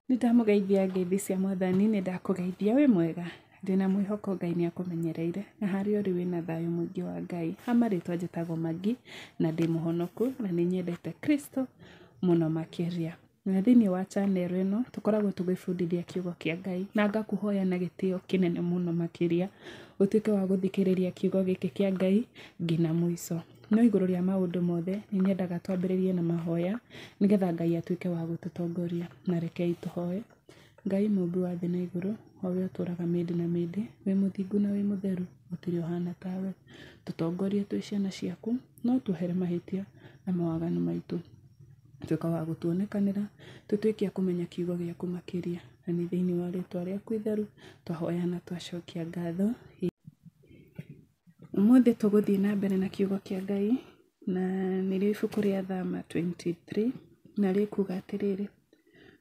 Nĩndamũgeithia ngeithi cia Mwathani, nĩndakũgeithia wĩ mwega. Ndĩna mwĩhoko Ngai nĩakũmenyereire, na harĩa ũrĩ wĩna thayũ mũingĩ wa Ngai. Ha marĩtwa njĩtagwo Magi, na ndĩ mũhonoku, na nĩnyendete Kristo mũno makĩria. Na thĩinĩ wa channel ĩno, tũkoragwo tũgĩbundithia kiugo kĩa Ngai, na ngakũhoya na gĩtĩo kĩnene mũno makĩria, ũtuĩke wa gũthikĩrĩria kiugo gĩkĩ kĩa Ngai nginya mũico. No igũrũ rĩa maũndũ mothe, nĩnyendaga twambĩrĩrie na mahoya, nĩgetha Ngai atuĩke wa gũtũtongoria. Na rekei tũhoe. Ngai mũmbi wa thĩ na igũrũ, o we ũtũũraga mĩndĩ na mĩndĩ, wĩ mũthingu na wĩ mũtheru, gũtirĩ ũhana tawe. Tũtongorie twĩ ciana ciaku, no tuohere mahĩtia na mawaganu maitũ. Tuĩka wa gũtuonekanĩra, tũtuĩke a kũmenya kiugo gĩaku makĩria. Na nĩ thĩinĩ wa rĩĩtwa rĩaku itheru, twahoya na twacokia ngatho. Ũmũthĩ tũgũthiĩ na mbere na kiugo kĩa Ngai, na nĩrĩo ibuku rĩa Thama 23, na rĩkuuga atĩrĩrĩ: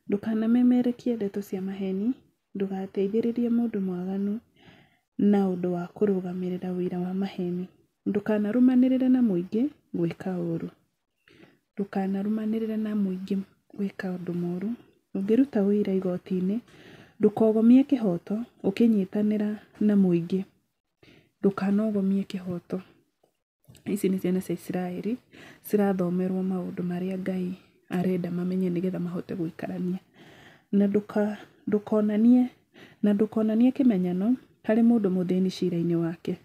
ndũkanamemerekie ndeto cia maheni, ndũgateithĩrĩrie mũndũ mwaganu na ũndũ wa kũrũgamĩrĩra ũira wa maheni. Ndũkanarũmanĩrĩre na mũingĩ gwĩka ũũru. Ndũkanarũmanĩrĩre na mũingĩ gwĩka ũndũ mũũru. Ũngĩruta ũira igoti-inĩ, ndũkogomie kĩhoto ũkĩnyitanĩra na mũingĩ. Ndũkanogomie kĩhoto. Ici nĩ ciana cia Isiraeli cirathomerwo maũndũ marĩa Ngai arenda mamenye nĩgetha mahote gũikarania. Na ndũkonanie kĩmenyano harĩ mũndũ mũthĩni ciira-inĩ wake.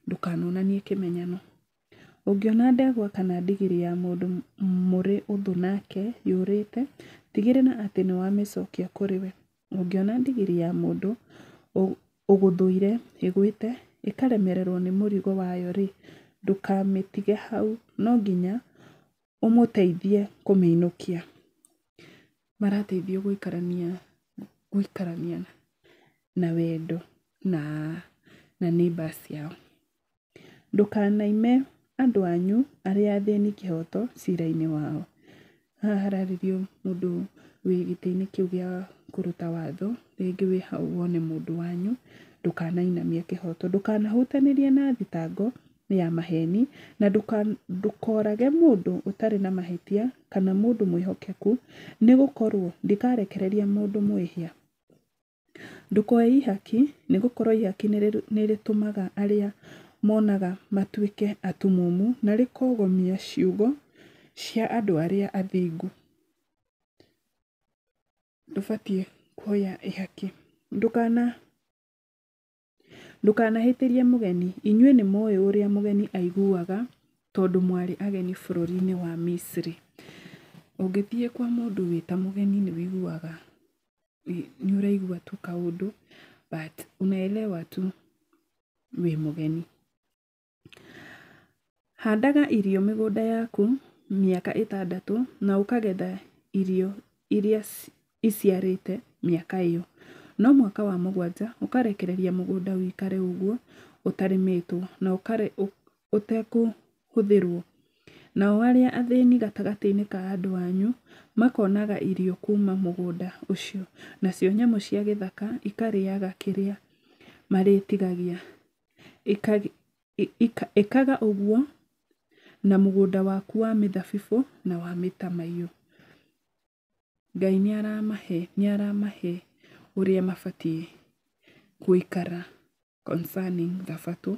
Ndũkanonanie kĩmenyano. Ũngĩona ndegwa kana ndigiri ya mũndũ mũrĩ ũthũ nake yũrĩte, tigĩrĩra atĩ nĩwamĩcokia kũrĩ we. Ũngĩona ndigiri ya mũndũ ũgũthũire ĩgwĩte, ĩkaremererwo nĩ mũrigo wayo-rĩ, ndũkamĩtige hau, no nginya ũmũteithie kũmĩinũkia. Marateithio gũikarania na wendo na neighbors ciao. Ndũkanaime andũ anyu arĩa athĩni kĩhoto ciira-inĩ wao. Haha hararĩrio mũndũ wĩ gĩtĩ-inĩ kĩu gĩa kũruta watho, rĩngĩ wĩ hau wone mũndũ wanyu, ndũkanainamie kĩhoto. Ndũkanahutanĩrie na thitango ya maheni, na ndũkorage mũndũ ũtarĩ na mahĩtia kana mũndũ mwĩhokeku, nĩgũkorwo ndikarekereria mũndũ mwĩhia. Ndũkoe ihaki, nĩgũkorwo ihaki nĩrĩtũmaga arĩa monaga matuĩke atumumu, na rĩkogomia ciugo cia andũ arĩa athingu. Ndũbatiĩ kuoya ihaki. Ndũkanahĩtĩrie mũgeni. Inyuĩ nĩmũĩ ũrĩa mũgeni aiguaga, tondũ mwarĩ ageni bũrũri-inĩ wa Misiri. Ũngĩthiĩ kwa mũndũ wĩ ta mũgeni nĩwĩiguaga, nĩũraigua tu kaũndũ, but unaelewa tu wĩ mũgeni. Handaga irio mĩgũnda yaku mĩaka 6, na ũkagetha irio iria iciarĩte mĩaka ĩyo. No mwaka wa 7 ũkarekereria mũgũnda ũikare ũguo ũtarĩmĩtwo na ũtekũhũthĩrwo. Nao arĩa athĩni gatagatĩ-inĩ ka andũ anyu makonaga irio kuma mũgũnda ũcio, nacio nyamũ cia gĩthaka ikarĩaga kĩrĩa marĩtigagia. Ĩkaga ũguo na mũgũnda waku wa mĩthabibũ na wa mĩtamaiyũ. Ngai nĩaramahe ũrĩa mabatiĩ gũikara concerning Thabatũ.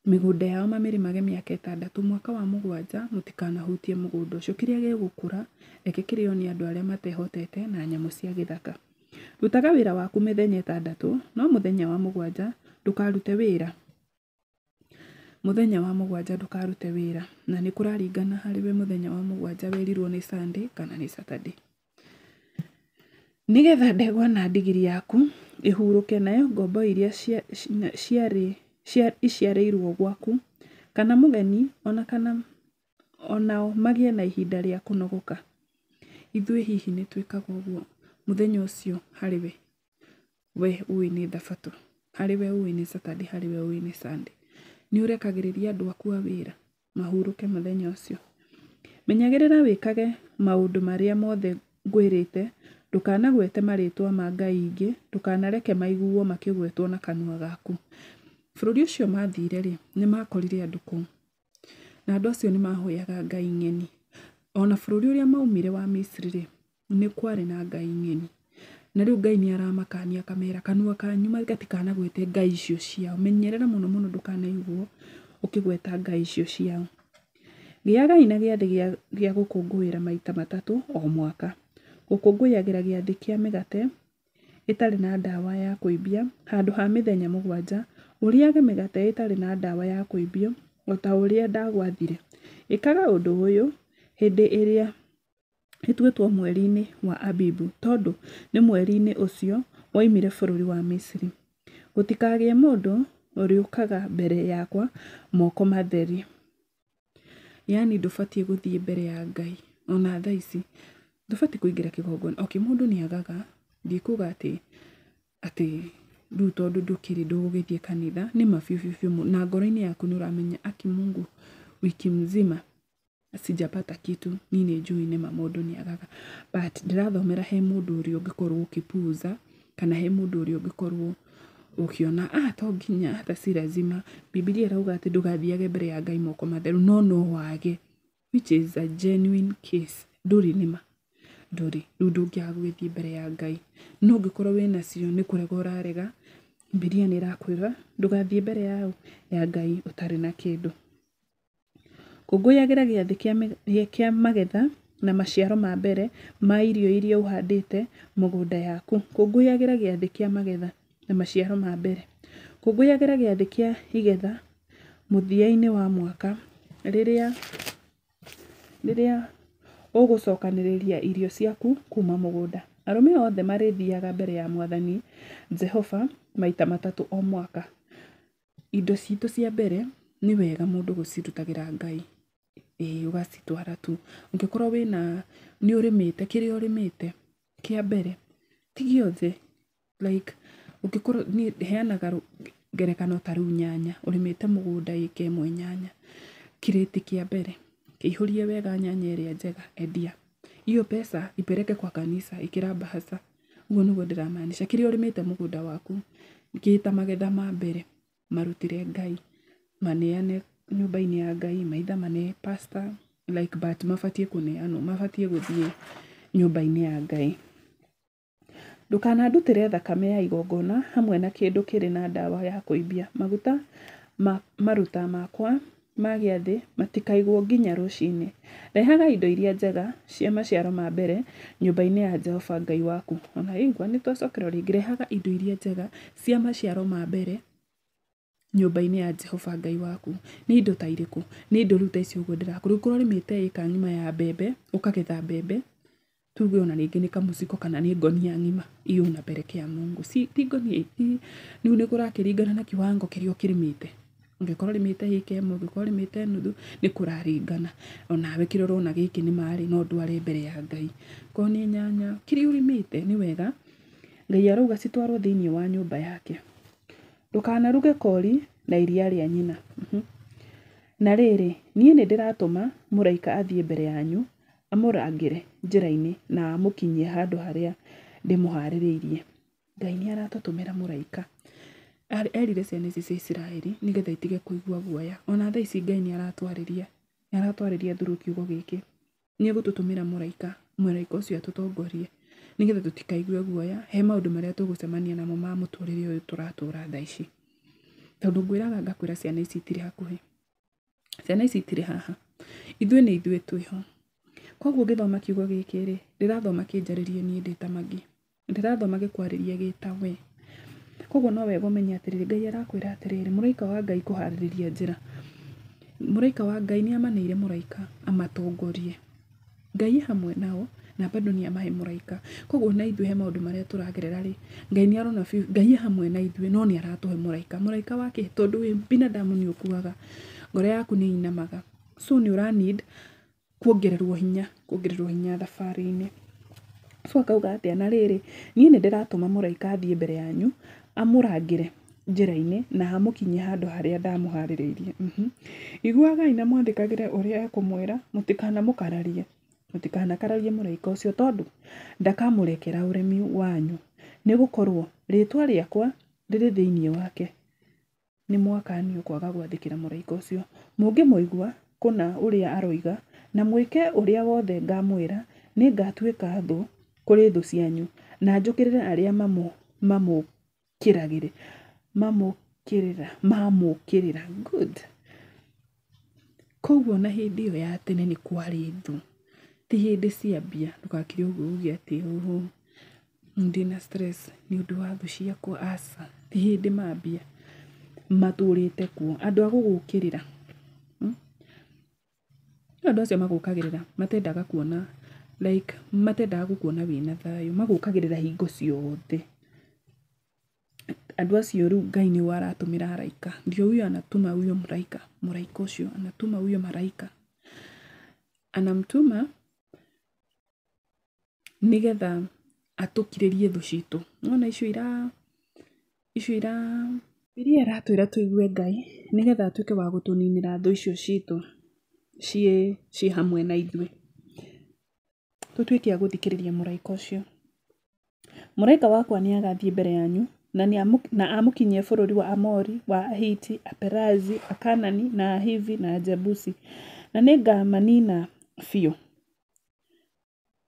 Mĩgũnda yao mamĩrĩmage mĩaka 6, mwaka wa 7 mũtikanahutie mũgũnda ũcio. Kĩrĩa gĩgũkũra reke kĩrĩo nĩ andũ arĩa matehotete na nyamũ cia gĩthaka. Rutaga wĩra waku mĩthenya 6, no mũthenya wa 7 ndũkarute wĩra. Mũthenya wa 7 ndũkarute wĩra, na nĩkũraringana harĩwe mũthenya wa 7 werirwo nĩ Sunday kana nĩ Saturday. Nĩgetha ndegwa na ndigiri yaku ĩhurũke, nayo ngombo iria iciarĩirwo gwaku, kana mũgeni onao magĩe na ihinda rĩa kũnogoka. Ithuĩ hihi nĩtwĩkaga ũguo mũthenya ũcio harĩwe we ũĩ nĩ Thabatũ, harĩwe ũĩ nĩ Saturday, harĩwe ũĩ nĩ Sunday. Nĩũrekagĩrĩria andũ aku a wĩra mahurũke mũthenya ũcio. Menyagĩrĩra wĩkage maũndũ marĩa mothe ngwĩrĩte. Ndũkanagwete marĩtwa ma ngai ingĩ, ndũkanareke maiguo makĩgwetwo na kanua gaku. Bũrũri ũcio mathire-rĩ, nĩmakorire andũ kũu, na andũ acio nĩmahoyaga ngai ng'eni. Ona bũrũri ũrĩa maumire wa Misiri-rĩ, nĩ kwarĩ na ngai ng'eni. Na rĩu Ngai nĩ aramakania kamera kanua kanyu gatikanagwĩte ngai icio ciao. Menyerera mũno mũno ndũkanaiguo ũkĩgweta ngai icio ciao. Gĩagai na gĩathĩ gĩa gũkũngũĩra maita matatũ o mwaka. Gũkũngũyagĩra gĩathĩ kĩa mĩgate ĩtarĩ na ndawa ya kũimbia handũ ha mĩthenya 7. Ũrĩage mĩgate ĩtarĩ na ndawa ya kũimbio o ta ũrĩa ndagwathire. Ĩkaga ũndũ ũyũ hĩndĩ ĩrĩa ĩtuĩtwo mweri-inĩ wa Abibu, tondũ nĩ mweri-inĩ ũcio woimire bũrũri wa Misiri. Gũtikagĩe mũndũ ũrĩũkaga mbere yakwa moko matheri. Yani ndũbatiĩ gũthiĩ mbere ya Ngai. Ona thaa ici ndũbatiĩ kũingĩra kĩgongona. Mũndũ nĩagaga, ndikuga atĩ rĩu tondũ ndũkĩrĩ ndũgũgĩthiĩ kanitha nĩ mabiũ na ngoro-inĩ yaku nĩ ũramenya Mungu wiki mzima sijapata kitu, nini njui nĩma mũndũ nĩagaga. But ndĩrathomera he mũndũ ũrĩa ũngĩkorwo ũkĩpuuza kana he mũndũ ũrĩa ũngĩkorwo ũkiona to nginya hata si lazima. Biblia ĩrauga atĩ ndũgathiage mbere ya Ngai moko matheru, no wage, which is a genuine case. Ndũrĩ nĩma ndũrĩ, rĩu ndũngĩaga gũgĩthiĩ mbere ya Ngai. No ũngĩkorwo wĩna cio nĩ kũrega ũrarega, Biblia nĩ ĩrakwĩra ndũgathiĩ mbere ya Ngai ũtarĩ na kĩndũ. Kũngũyagĩra gĩathĩ kĩa magetha na maciaro ma mbere ma irio iria ũhandĩte mũgũnda yaku. Kũngũyagĩra gĩathĩ kĩa magetha na maciaro ma mbere. Kũngũyagĩra gĩathĩ kĩa igetha mũthia-inĩ wa mwaka, rĩrĩa ũgũcokanĩrĩria irio ciaku kuma mũgũnda. Arũme othe marĩthiaga mbere ya Mwathani Jehova maita matatũ o mwaka. Indo citũ cia mbere nĩ wega mũndũ gũcirutagĩra Ngai. Ũgacitwara tu. Ũngĩkorwo nĩ ũrĩmĩte kĩrĩa ũrĩmĩte kĩa mbere ti gĩothe, like ũngĩkorwo nĩ heanaga ngerekano ta rĩu nyanya, ũrĩmĩte mũgũnda ĩka 1 nyanya, kĩrĩti kĩa mbere kĩihũrie wega nyanya ĩrĩa njega, endia hiyo pesa ipeleke kwa kanisa, ĩkĩra bahasha. Ũguo nĩguo ndĩramaanisha. Kĩrĩa ũrĩmĩte mũgũnda waku gĩta magetha ma mbere, marutĩre Ngai, maneane nyũmba-inĩ ya Ngai, maitha mane pastor, like but mabatiĩ kũneanwo, mabatiĩ gũthiĩ nyũmba-inĩ ya Ngai. Ndũkanandutĩre thakame ya igongona hamwe na kĩndũ kĩrĩ na ndawa ya kũimbia. Maguta maruta makwa ma gĩathĩ matikaigwo nginya rũcinĩ. Rehaga indo iria njega cia maciaro ma mbere nyũmba-inĩ ya Jehova Ngai waku. Ona igua nĩ twacokera rĩngĩ, rehaga indo iria njega cia maciaro ma mbere nyũmba-inĩ ya Jehova Ngai waku. Nĩ indo ta irĩkũ? Nĩ indo rĩu ta icio ũguo ndĩrakũria. Ũkorwo ũrĩmĩte ĩka ng'ima ya mbembe, ũkagetha mbembe, tuge ona rĩngĩ nĩ kamũciko kana nĩ ngonia ng'ima, iyo unapelekea Mungu. Si ngonia rĩu nĩ kũrakĩringana na kiwango kĩrĩa ũkĩrĩmĩte. Ũngĩkorwo ũrĩmĩte ĩka 1, ũngĩkorwo ũrĩmĩte nuthu, nĩ kũraringana. Onawe kĩrora ona gĩkĩ nĩ marĩ no ndware mbere ya Ngai. Ko nĩ nyanya, kĩrĩa ũrĩmĩte nĩ wega Ngai arauga citwarwo thĩinĩ wa nyũmba yake. Ndũkanaruge kori na iria rĩa nyina. Na rĩrĩ, niĩ nĩ ndĩratũma mũraika athiĩ mbere yanyu, amũrangĩre njĩra-inĩ na amũkinyie handũ harĩa ndĩmũharĩrĩirie. Ngai nĩ aratũtũmĩra mũraika. Erire ciana ici cia Isiraeli nĩgetha itige kũigua guoya. Ona thaa ici Ngai nĩ aratwarĩria through kiugo gĩkĩ. Nĩ egũtũtũmĩra mũraika ũcio atũtongorie nĩgetha tũtikaigue guoya he maũndũ marĩa tũgũcemania namo ma mũtũrĩre ũyũ tũratũra thaa ici. Tondũ ngakwĩra ciana ici itirĩ hakuhĩ. Ciana ici itirĩ haha. Ithuĩ nĩ ithuĩ twĩho. Koguo ngĩthoma kiugo gĩkĩ rĩ, ndĩrathoma kĩnjarĩrie niĩ ndĩ ta Magi. Ndĩrathoma gĩkwarĩrie gĩta we. Koguo no wega ũmenye atĩrĩrĩ, Ngai arakwĩra atĩrĩrĩ, mũraika wa Ngai kũharĩrĩria njĩra. Mũraika wa Ngai nĩ amanĩire mũraika amatongorie. Ngai hamwe nao na bado nĩ amahe mũraika. Koguo na ithuĩ he maũndũ marĩa tũragerera rĩ, Ngai nĩ arona Ngai hamwe na ithuĩ no nĩ aratũhe mũraika. Mũraika wake tondũ wĩ binadamu nĩ ũkuaga, ngoro yaku nĩ inamaga. So nĩ ũra need kuongererwo hinya thabarĩ-inĩ. So akauga atĩa, na rĩrĩ, niĩ nĩ ndĩratũma mũraika athiĩ mbere yanyu, amũrangĩre njĩra-inĩ na amũkinyie handũ harĩa ndamũharĩrĩirie. Iguagai na mwathĩkagĩre ũrĩa ekũmwĩra, mũtikanakararie mũraika ũcio tondũ ndakamũrekera ũremi wanyu. Nĩ gũkorwo rĩtwa rĩakwa rĩrĩ thĩinĩ wake. Nĩ mwakanio kwaga gwathĩkĩra mũraika ũcio. Mũngĩmũigua kũna ũrĩa aroiga na mwĩke ũrĩa wothe ngamwĩra, nĩ ngatuĩka thũ kũrĩ thũ cianyu na njũkĩrĩre arĩa mamũkĩrĩra good. Koguo na hĩndĩ ĩyo ya tene nĩ kwarĩ thũ, ti hĩndĩ ciambia. Ndũgakĩre ũguo uge atĩ ndĩna stress nĩ ũndũ wa thũ ciakwa, aca, ti hĩndĩ mambia, matũrĩte kuo. Andũ a gũgũkĩrĩra, andũ acio magũkagĩrĩra matendaga kuona like matendaga gũkuona wĩna thayũ, magũkagĩrĩra hingo ciothe. Andũ acio rĩu Ngai nĩwe aratũmĩra araika, ndio huyo anatuma huyo mraika, mraika ũcio anatuma huyo maraika, anamtuma nigetha atukirĩrie thũ citũ. Nona icio iria aratwĩra tũigue Ngai nigetha atuĩke wa gũtũninĩra thũ icio citũ ciĩ hamwe na ithuĩ, tũtuĩke a gũthikĩrĩria mũraika ũcio. Mũraika wakwa nĩ agathiĩ mbere yanyu na amũkinyie bũrũri wa Amori, wa Ahiti, Aperazi, Akanani na Ahivi na Ajebusi, na nĩngamanina biũ.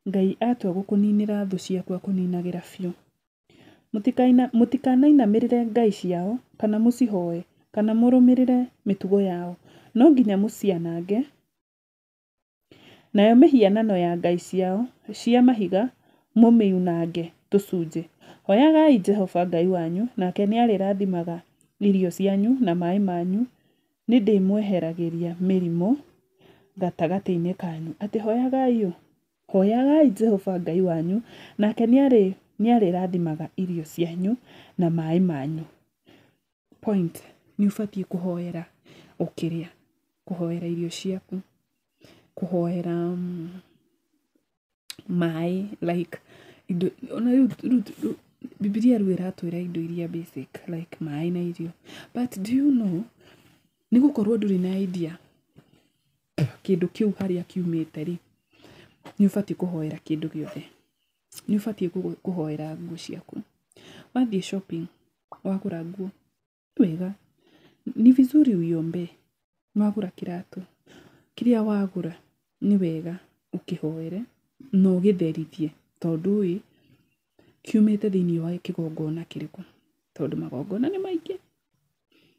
Ngai atua gũkũninĩra thũ ciaku akũninagĩra biũ. Mũtikanainamĩrĩre ngai ciao kana mũcihoe kana mũrũmĩrĩre mĩtugo yao, no nginya mũcianange. Nayo mĩhianano ya ngai ciao cia mahiga mũmĩunange tũcunjĩ. Hoyagai Jehova Ngai wanyu, nake nĩarĩrathimaga irio cianyu na maĩ manyu. Nĩndĩmweheragĩria mĩrimũ gatagatĩ-inĩ kanyu. Atĩ hoyagai Jehova Ngai wanyu, nake nĩarĩrathimaga irio cianyu na maĩ manyu. Point, nĩ ũbatiĩ kũhoera ũkĩrĩa, kũhoera irio ciaku, kũhoera maĩ, like indo ona rĩu Bibilia rĩu ĩratwĩra indo iria basic like maĩ na irio. But do you know, nĩ gũkorwo ndũrĩ na idea kĩndũ kĩu harĩa kiumĩte rĩ, nĩ ũbatiĩ kũhoera kĩndũ gĩothe. Nĩ ũbatiĩ kũhoera nguo ciaku. Wathiĩ shopping, wagũra nguo, wega, ni vizuri uiombe. Wagũra kĩratũ, kĩrĩa wagũra nĩ wega ũkĩhoere na ũgĩtherithie, tondũ kiumĩte thĩinĩ wa kĩgongona kĩrĩkũ, tondũ magongona nĩ maingĩ.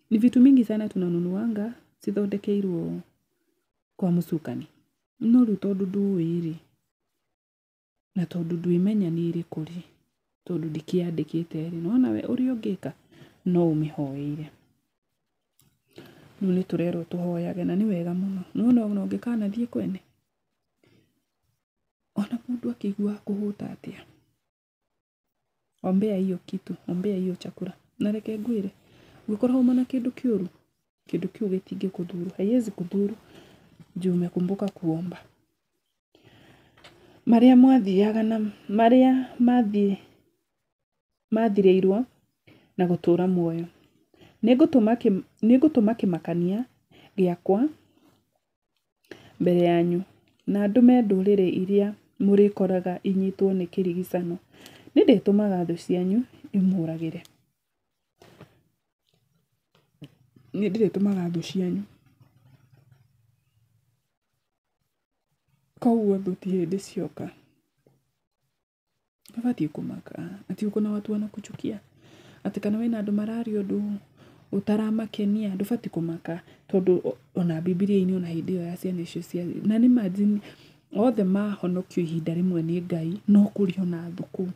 Ni vitu mingi sana tunanunuanga cithondekeirwo kwa mũcukani, no rĩu tondũ ndũĩ na tondũ ndwĩmenya nĩ ĩrĩkũ rĩ, tondũ ndikĩandĩkĩte rĩ, nona we ũrĩa ũngĩka no ũmĩhoeire. Rĩu nĩ tũrerwo tũhoyage na nĩ wega mũno. No ũngĩkanathiĩ kwene, ona mũndũ akĩigua kũhũta atĩa, ombea hiyo kitu, ombea hiyo chakula. Na reke ngwĩre, ũngĩkorwo hauma na kĩndũ kĩũru, kĩndũ kĩu gĩtingĩkũthuru, haiwezi kudhuru juu umekumbuka kuomba. Marĩa mwathiaga na marĩa mathirĩirwo na gũtũra muoyo. Nĩngũtũma kĩmakania gĩakwa mbere yanyu, na ndũme ndũrĩrĩ iria mũrĩkoraga inyitwo nĩ kĩrigicano. Nĩndĩtũmaga thũ cianyu imũragĩre. Nĩndĩtũmaga thũ cianyu. Koguo thũ ti hĩndĩ cioka ũbatiĩ kũmaka atĩ ũkona watu wanakuchukia, atĩ kana wĩna andũ mararia ũndũ ũtaramakenia, ndũbatiĩ kũmaka, tondũ ona Bibilia-inĩ ona hĩndĩ ĩyo ya ciana icio ciathiĩ, na nĩ imagine othe mahonokio ihinda rĩmwe nĩ Ngai, no kũrĩ ona thũ kũu.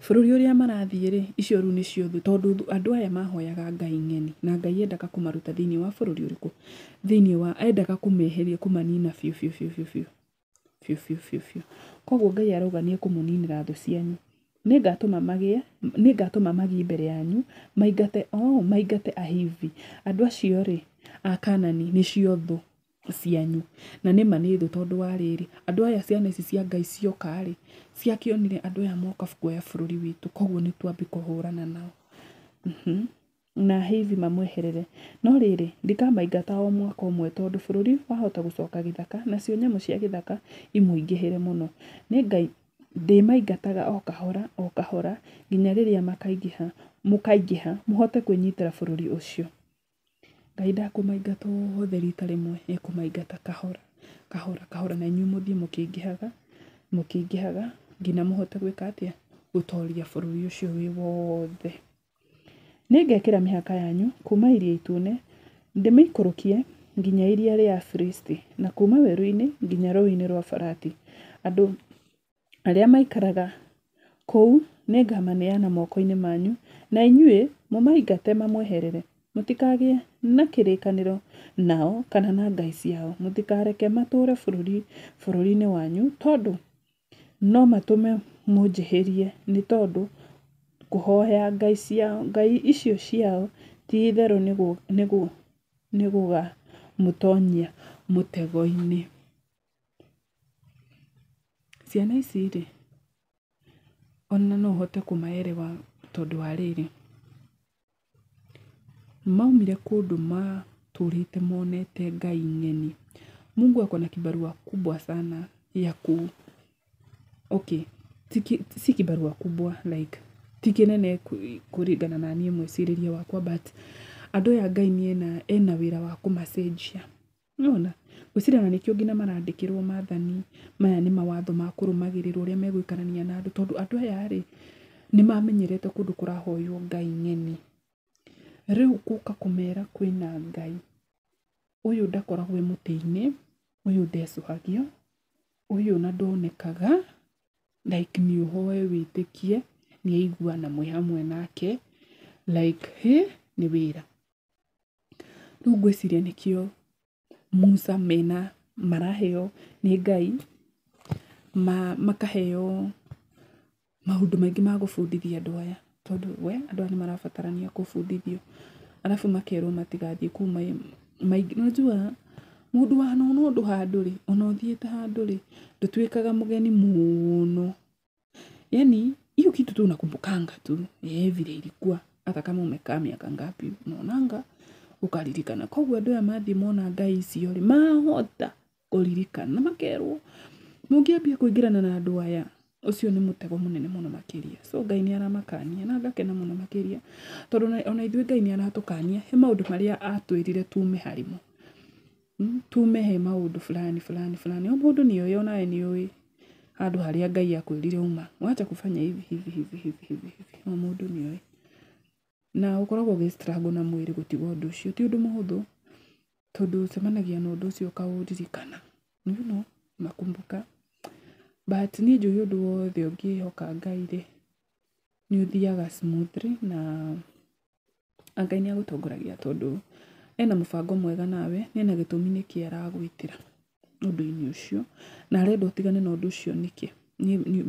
Bũrũri ũrĩa marathiĩ rĩ, icio rĩu nĩcio thũ, tondũ andũ aya mahoyaga Ngai ng'eni, na Ngai endaga kũmaruta thĩinĩ wa bũrũri ũrĩkũ, endaga kũmeheria, kũmanina biũ. Koguo Ngai arauga nĩ ekũmũninĩra thũ cianyu. Nĩngatũma magĩe mbere yanyu, maingate Ahivi. Andũ acio rĩ, Akanani nĩcio thũ cianyu, na nĩma nĩ thũ, tondũ wa rĩrĩ, andũ aya ciana ici cia Ngai cioka rĩ, ciakĩonire andũ aya moka kuoya bũrũri witũ, koguo nĩ twambi kũhũrana nao. Na Ahivi mamweherere. No rĩrĩ, ndikamaingata o mwaka ũmwe, tondũ bũrũri wahota gũcoka gĩthaka, nacio nyamũ cia gĩthaka imũingĩhĩre mũno. Nĩ Ngai ndĩmaingataga o kahora nginya rĩrĩa mũkaingĩha mũhote kwĩnyitĩra bũrũri ũcio. Ngai ndakũmaingata othe rita rĩmwe, ekũmaingata kahora, na inyuĩ mũthiĩ mũkĩingĩhaga mũkĩingĩhaga nginya mũhote gwĩka atĩa gũtoria bũrũri ũcio wĩ wothe. Nĩngekĩra mĩhaka yanyu kuma Iria Itune ndĩmĩikũrũkie nginya iria rĩa Filisti na kuma werũ-inĩ nginya rũĩ-inĩ rwa Farati. Andũ arĩa maikaraga kũu nĩngamaneana moko-inĩ manyu, na inyuĩ mũmaingate mamweherere. Mũtikagĩe na kĩrĩkanĩro nao kana na ngai ciao. Mũtikareke matũũre bũrũri-inĩ wanyu, tondũ no matũme mũnjĩhĩrie, nĩ tondũ kũhoya ngai icio ciao ti itherũ nĩ gũgamũtonyia mũtego-inĩ. Ciana ici rĩ, ona no hote kũmaerewa tondũ wa rĩrĩ, maumire kũndũ matũrĩte monete ngai ng'eni. Mungu ako na kibarua kubwa sana ya si kibarua kubwa like ti kĩnene kũringana na niĩ mwĩcirĩrie wakwa, but andũ aya Ngai ena wĩra wa kũmacenjia. Nĩwona gwĩciria na nĩkĩo nginya marandĩkĩrwo maathani maya nĩ mawatho ma kũrũmagĩrĩrwo ũrĩa megũikarania na andũ, tondũ andũ aya rĩ nĩ mamenyerete kũndũ kũrahoywo ngai ng'eni. Rĩu gũka kũmera kwĩna ngai, ũyũ ndakoragwo mũtĩ-inĩ, ũyũ ndecũhagio, ũyũ na ndonekaga, like nĩ ũhoe wĩtĩkie nĩ aiguana mwĩ hamwe nake, like nĩ wĩra. Rĩu ngwĩciria nĩkĩo Musa maraheo nĩ Ngai makaheo maũndũ maingĩ ma gũbundithia andũ aya, tondũ andũ aya nĩ marabatarania kũbundithio, arabu makerwo matigathiĩ kũu unajua mũndũ wanona ũndũ handũ rĩ, ona ũthiĩte handũ rĩ, ndũtuĩkaga mũgeni mũno. Yani hiyo kitu tu unakumbukanga tu vile ilikuwa, hata kama umekaa miaka ngapi unaonanga ukaririkana. Koguo andũ aya mathiĩ mona ngai icio rĩ, mahota kũririkana na makerwo mũngĩambia kũingĩrana na andũ aya, ũcio nĩ mũtego mũnene mũno makĩria. So Ngai nĩ aramakania na ngakena mũno makĩria, tondũ ona ithuĩ Ngai nĩ aratũkania he maũndũ marĩa atwĩrire tume harimo, tume he maũndũ fulani. O mũndũ nĩoĩ, onawe nĩoĩ handũ harĩa Ngai akwĩrire uma, wacha kufanya hivi. O mũndũ nĩoĩ, na ũkoragwo ũgĩ-struggle na mwĩrĩ gũtiga ũndũ ũcio, ti ũndũ mũhũthũ, tondũ ũcemanagia na ũndũ ũcio ũkaũririkana, nakumbuka. But niĩ njũĩ ũndũ wothe ũngĩhoka Ngai rĩ nĩ ũthiaga smoothly, na Ngai nĩ agũtongoragia tondũ ena mũbango mwega nawe, ena gĩtũmi nĩkĩ aragwĩtĩra ũndũ-inĩ ũcio, na arenda ũtigane na ũndũ ũcio nĩkĩ,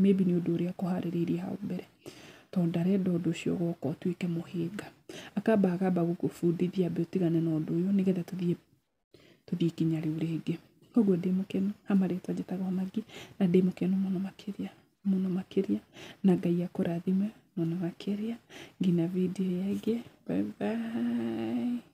maybe nĩ ũndũ ũrĩa akũharĩrĩirie hau mbere, tondũ ndarenda ũndũ ũcio ũgoka ũtuĩke mũhĩnga. Akamba gũkũbundithia ambe ũtigane na ũndũ ũyũ, nĩgetha tũthiĩ ikinya rĩu rĩngĩ. Koguo ndĩ mũkenu, marĩtwa njĩtagwo Maggie, na ndĩ mũkenu mũno makĩria, na Ngai akũrathime mũno makĩria. Nginya video ĩngĩ, bye bye.